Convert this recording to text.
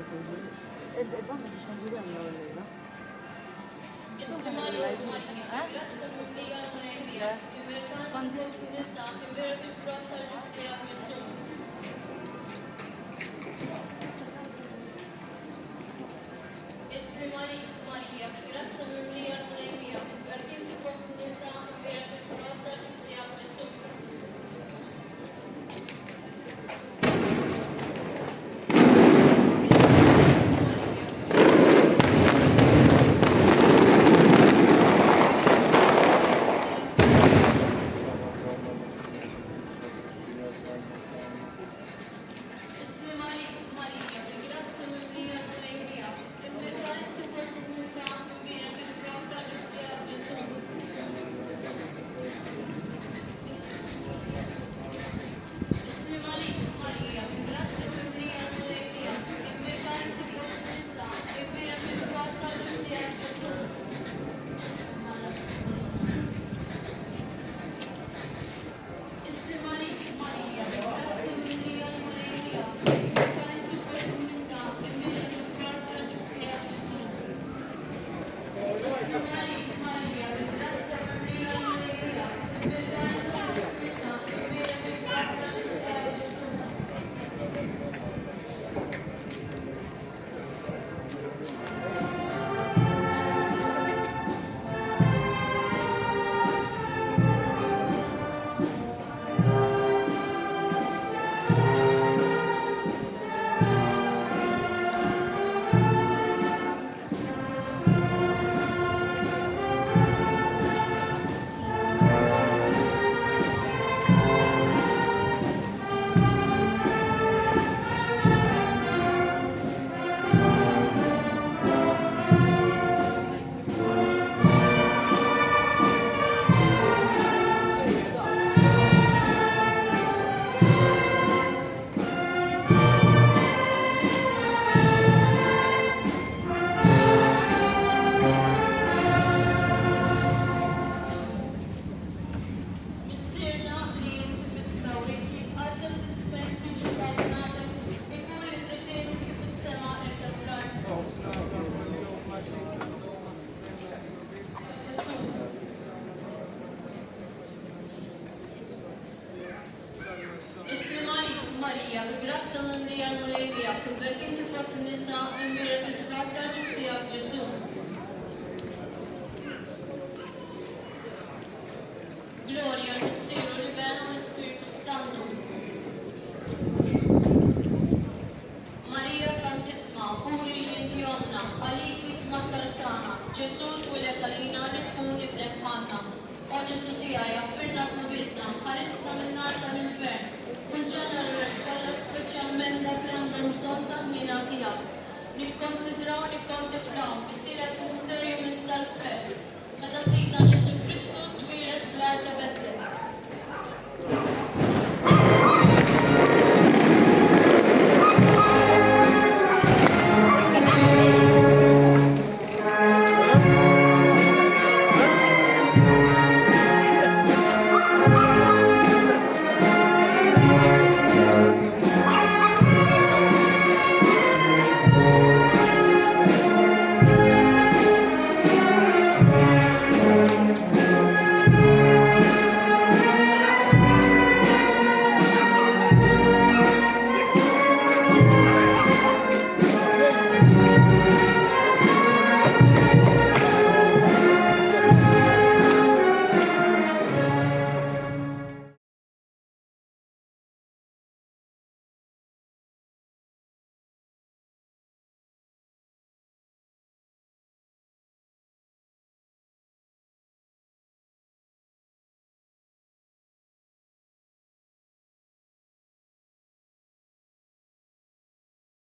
donne ci sono giudicando lei, Maria, grazie Maria, mia, perché tu possa sapere che frutta di Gesù. Maria, grazia Maria, Maria, perché tu fossi nessa in vero del fratello giusti a Gesù. Gloria al Signore, libera lo Spirito Santo. Maria Santissima, puri lientionna, aliquis matalcana, Gesù tu le talina le puni prepana. O Gesù ti hai afferrato vita, arresta mennata all'inferno. Un genere quella specialmente abbiamo sonda minatia. Ni considerò, ni contemplò, e ti let mysterium in tal fe. Ma da signa Gesù Cristo, tu let flerte